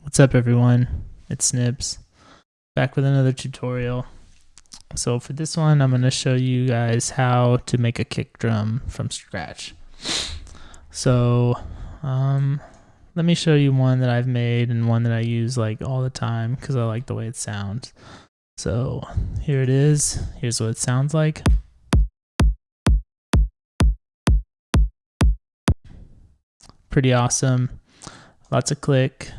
What's up, everyone? It's Snips, back with another tutorial. So for this one, I'm going to show you guys how to make a kick drum from scratch. So let me show you one that I've made and one that I use like all the time because I like the way it sounds. So here it is. Here's what it sounds like. Pretty awesome. Lots of click.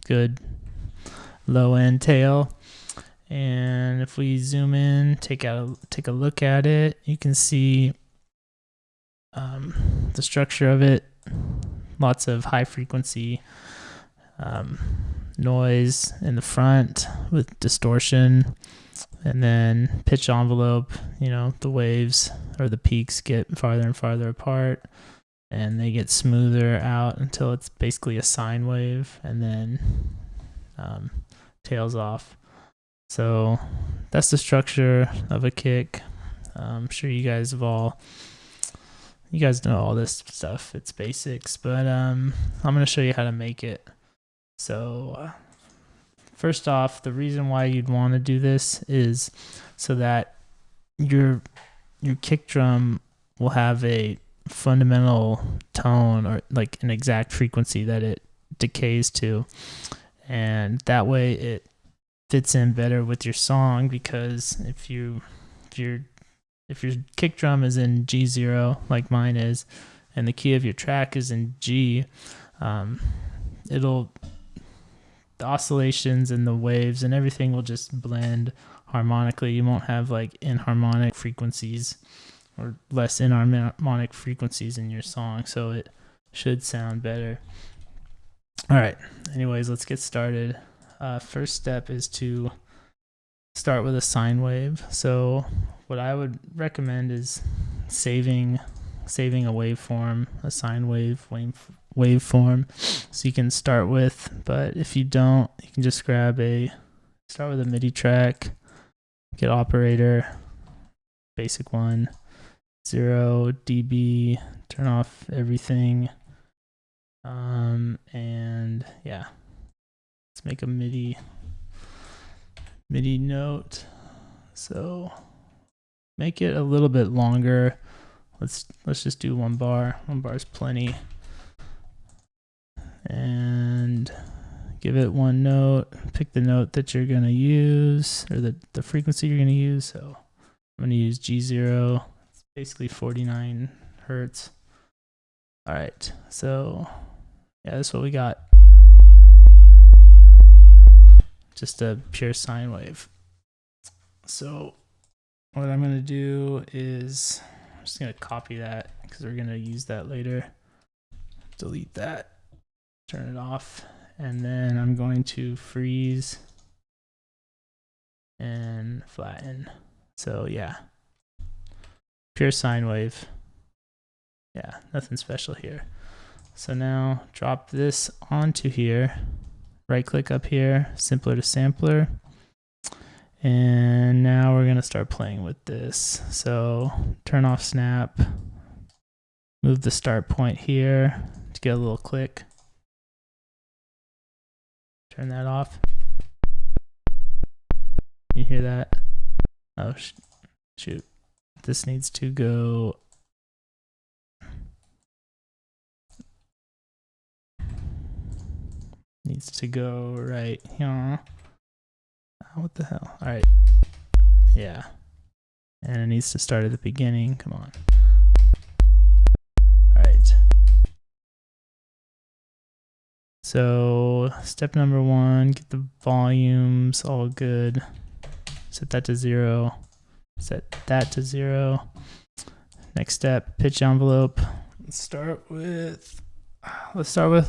Good low end tail. And if we zoom in, take a look at it, you can see the structure of it. Lots of high frequency noise in the front with distortion, and then pitch envelope. You know, the waves or the peaks get farther and farther apart, and they get smoother out until it's basically a sine wave, and then tails off. So that's the structure of a kick. I'm sure you guys know all this stuff. It's basics, but I'm going to show you how to make it. So first off, the reason why you'd want to do this is so that your kick drum will have a fundamental tone, or like an exact frequency that it decays to, and that way it fits in better with your song. Because if your kick drum is in G0 like mine is, and the key of your track is in G, the oscillations and the waves and everything will just blend harmonically. You won't have like inharmonic frequencies or less inharmonic frequencies in your song, so it should sound better. All right, anyways, let's get started. First step is to start with a sine wave. So what I would recommend is saving a waveform, a sine wave waveform, so you can start with. But if you don't, you can just start with a MIDI track, get operator, basic one, 0 dB, turn off everything, and yeah, let's make a MIDI note. So make it a little bit longer. Let's just do 1 bar. 1 bar is plenty. And give it 1 note. Pick the note that you're gonna use, or the frequency you're gonna use. So I'm gonna use G0. It's basically 49 hertz. All right, so yeah, that's what we got. Just a pure sine wave. So what I'm gonna do is I'm just gonna copy that because we're gonna use that later. Delete that, turn it off, and then I'm going to freeze and flatten. So yeah, pure sine wave. Yeah, nothing special here. So now drop this onto here. Right click up here, simpler to sampler. And now we're gonna start playing with this. So turn off snap, move the start point here to get a little click. Turn that off. You hear that? Oh shoot. This needs to go right here. What the hell? All right. Yeah. And it needs to start at the beginning. Come on. All right. So step number 1, get the volumes all good. Set that to 0. Set that to 0. Next step, pitch envelope. Let's start with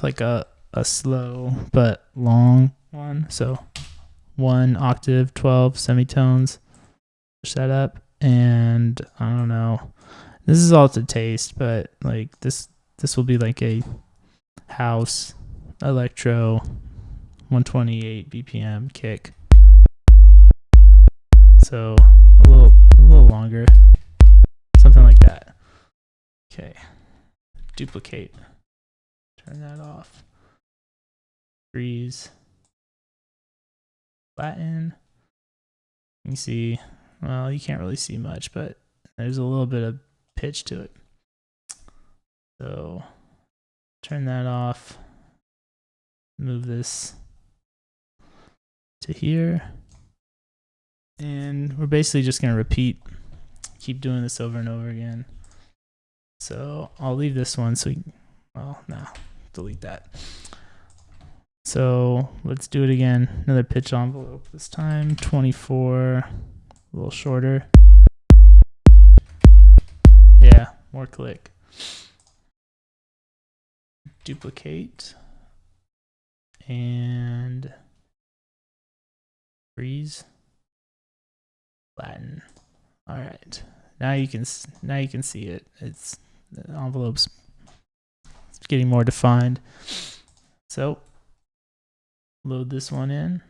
like a slow but long one. So 1 octave, 12 semitones. Push that up, and I don't know. This is all to taste, but like this will be like a house electro 128 BPM kick. So a little longer, something like that. Okay, duplicate. Turn that off. freeze, flatten. You can see, well, you can't really see much, but there's a little bit of pitch to it. So turn that off, move this to here, and we're basically just going to keep doing this over and over again. So I'll leave this one so delete that. So let's do it again. Another pitch envelope, this time 24, a little shorter. Yeah, more click. Duplicate and freeze, flatten. All right, now you can see it. It's the envelope's getting more defined. So load this one in,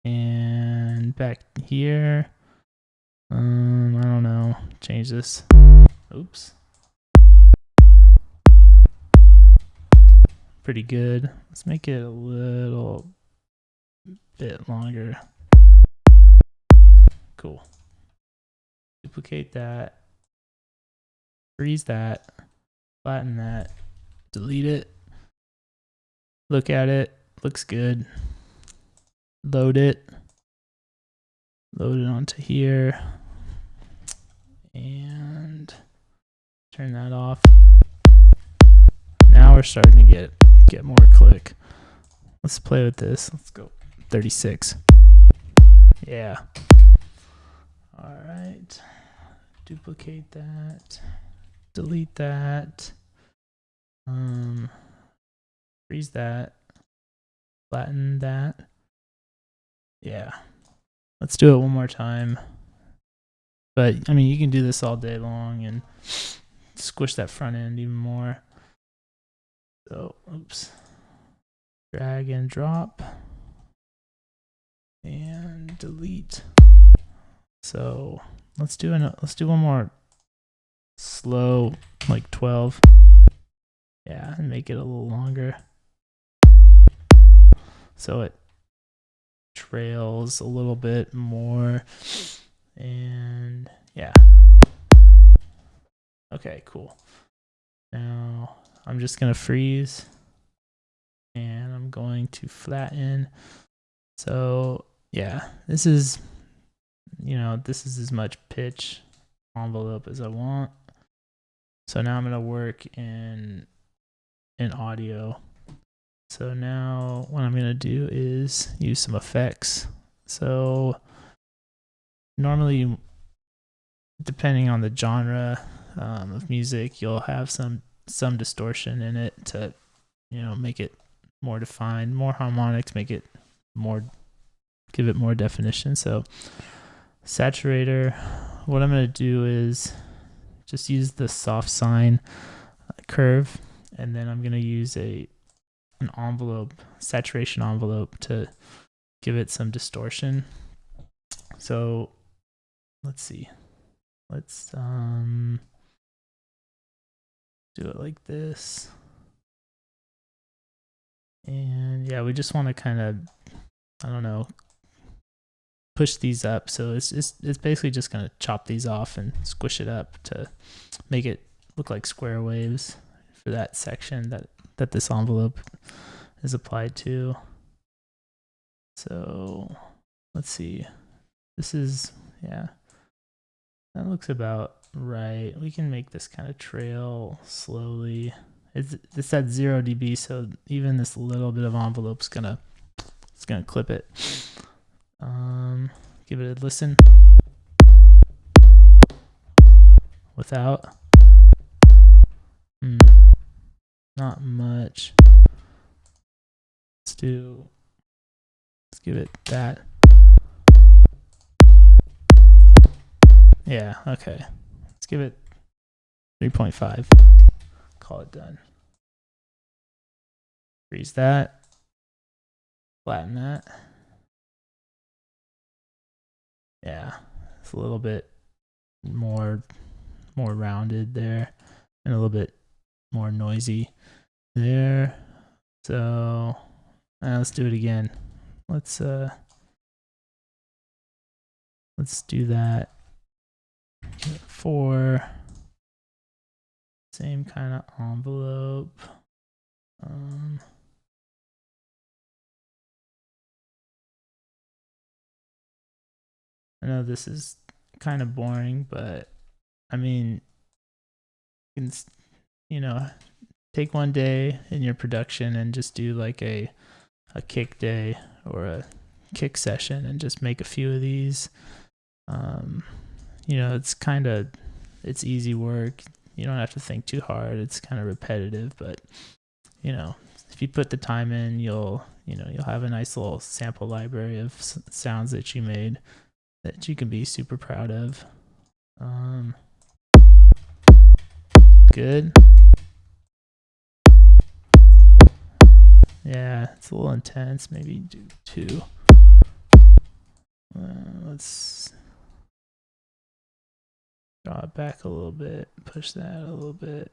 and back here, I don't know, change this. Oops. Pretty good. Let's make it a little bit longer. Cool. Duplicate that, freeze that, flatten that, delete it, look at it, looks good, load it onto here, and turn that off. Now we're starting to get more click. Let's play with this. Let's go 36. Yeah. All right. Duplicate that, delete that, freeze that, flatten that. Yeah. Let's do it one more time. But I mean, you can do this all day long and squish that front end even more. So, oops. Drag and drop and delete. So let's do one more slow, like 12. Yeah, and make it a little longer so it trails a little bit more. And yeah. Okay, cool. Now I'm just gonna freeze and I'm going to flatten. So yeah, this is as much pitch envelope as I want. So now I'm gonna work in audio. So now what I'm gonna do is use some effects. So normally, depending on the genre of music, you'll have some distortion in it to make it more defined, more harmonics, give it more definition. So saturator, what I'm going to do is just use the soft sine curve, and then I'm going to use an envelope, saturation envelope, to give it some distortion. So let's see. Let's do it like this. And yeah, we just want to kind of, push these up. So it's basically just going to chop these off and squish it up to make it look like square waves for that section that this envelope is applied to. So let's see. This is, yeah, that looks about right. We can make this kind of trail slowly. It's at 0 dB, so even this little bit of envelope's gonna clip it. Give it a listen. Without. Not much. Let's give it that. Yeah, okay. Let's give it 3.5. Call it done. Freeze that. Flatten that. Yeah, it's a little bit more rounded there, and a little bit more noisy there. So let's do it again. Let's do that. 4. Same kind of envelope. I know this is kind of boring, but I mean, you know, take one day in your production and just do like a kick day or a kick session and just make a few of these. You know, it's easy work. You don't have to think too hard. It's kind of repetitive, but you know, if you put the time in, you'll have a nice little sample library of sounds that you made that you can be super proud of. Good. Yeah, it's a little intense. Maybe do 2. Let's draw it back a little bit. Push that a little bit.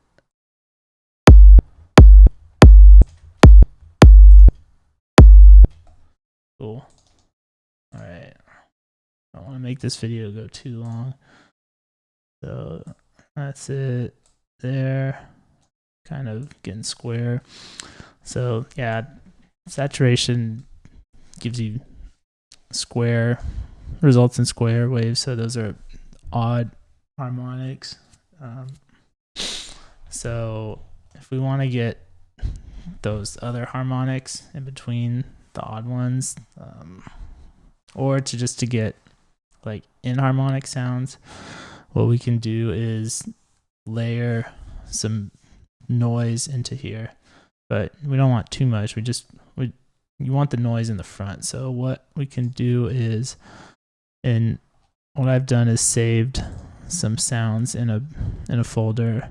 Cool. All right. I don't want to make this video go too long. So that's it there. Kind of getting square. So yeah, saturation gives you square, results in square waves. So those are odd harmonics. So if we want to get those other harmonics in between the odd ones, or to get like inharmonic sounds, what we can do is layer some noise into here, but we don't want too much. You want the noise in the front. So what we can do is, and what I've done is saved some sounds in a folder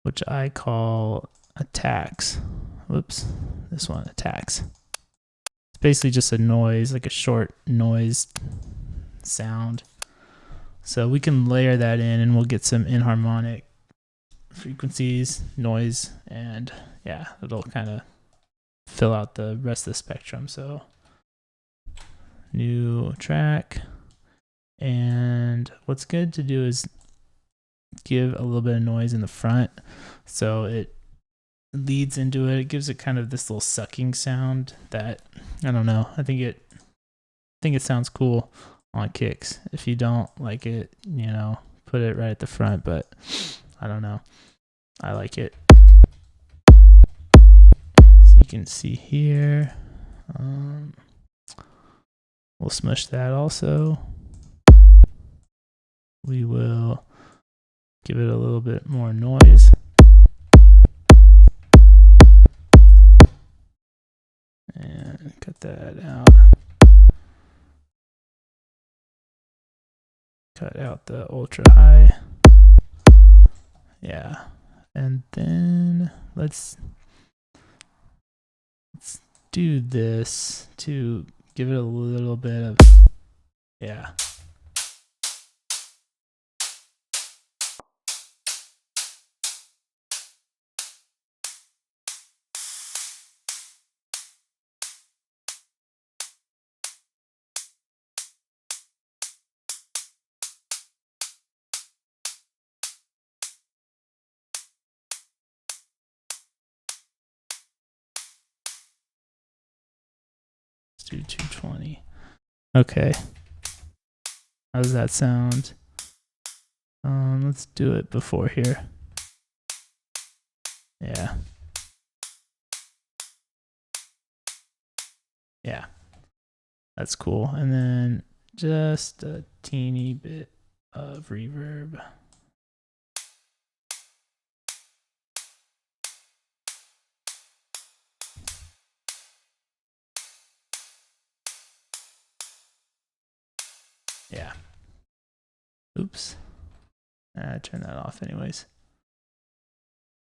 which I call attacks. Whoops, this one, attacks. It's basically just a noise, like a short noise sound. So we can layer that in and we'll get some inharmonic frequencies, noise, and yeah, it'll kind of fill out the rest of the spectrum. So new track, and what's good to do is give a little bit of noise in the front so it leads into it. It gives it kind of this little sucking sound that, I don't know, I think it sounds cool on kicks. If you don't like it, put it right at the front, but I don't know, I like it. So you can see here, we'll smush that also. We will give it a little bit more noise. And cut that out. Cut out the ultra high. Yeah. And then let's do this to give it a little bit of, yeah. Let's do 220. Okay. How does that sound? Let's do it before here. Yeah. Yeah. That's cool. And then just a teeny bit of reverb. Yeah. Oops. I turned that off anyways.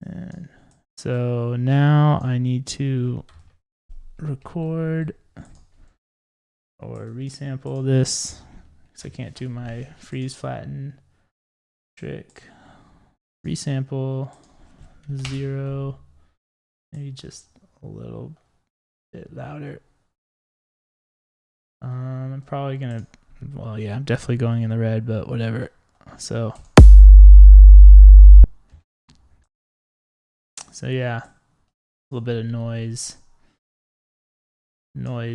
And so now I need to record or resample this because I can't do my freeze flatten trick. Resample 0, maybe just a little bit louder. I'm probably gonna, well, yeah, I'm definitely going in the red, but whatever. So yeah, a little bit of noise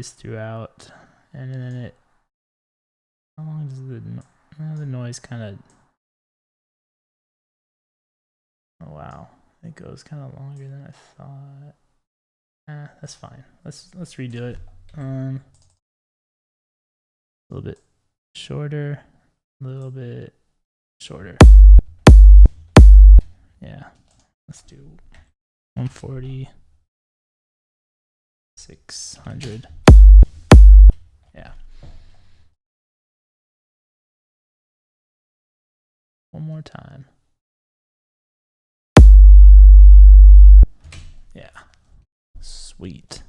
throughout, and then it, how long does the noise kind of, oh wow, it goes kind of longer than I thought. That's fine. Let's redo it. A little bit shorter, a little bit shorter. Yeah, let's do 140, 600. Yeah. One more time. Yeah. Sweet.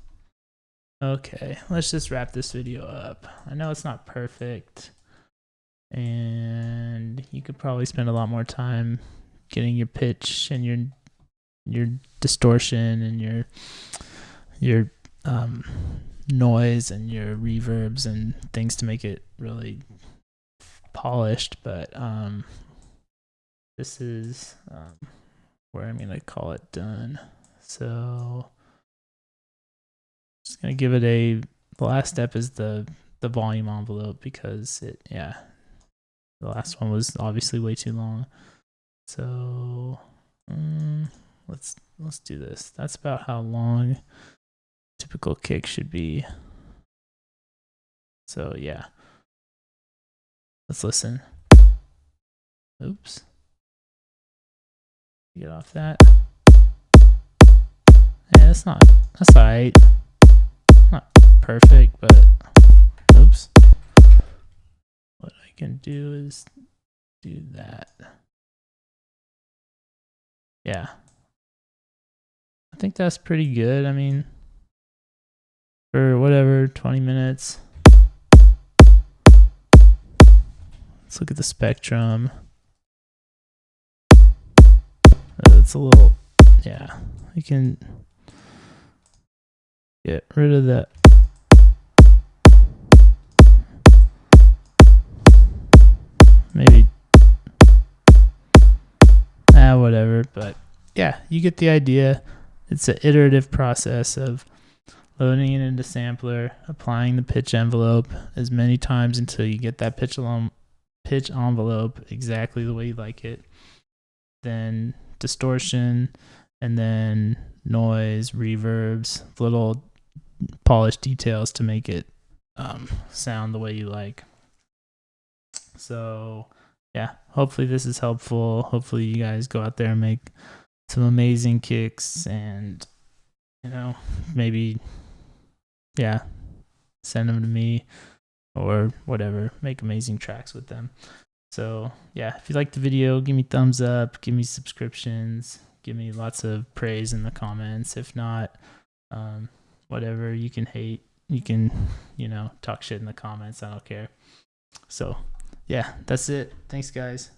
Okay, let's just wrap this video up. I know it's not perfect, and you could probably spend a lot more time getting your pitch and your distortion and your noise and your reverbs and things to make it really polished, but this is where I'm gonna call it done. So just gonna give it the last step is the volume envelope, because the last one was obviously way too long. So let's do this. That's about how long typical kick should be. So yeah, let's listen. Oops, get off that. Yeah, that's alright. Not perfect, but oops. What I can do is do that. Yeah, I think that's pretty good. I mean, for whatever, 20 minutes. Let's look at the spectrum. It's a little, yeah, you can get rid of that. Maybe, whatever, but yeah, you get the idea. It's an iterative process of loading it into sampler, applying the pitch envelope as many times until you get that pitch envelope exactly the way you like it. Then distortion, and then noise, reverbs, little polished details to make it sound the way you like. So yeah, hopefully this is helpful. Hopefully you guys go out there and make some amazing kicks, and maybe send them to me or whatever, make amazing tracks with them. So yeah, if you like the video, give me thumbs up, give me subscriptions, give me lots of praise in the comments. If not, whatever, you can hate, you can talk shit in the comments, I don't care. So yeah, that's it. Thanks guys.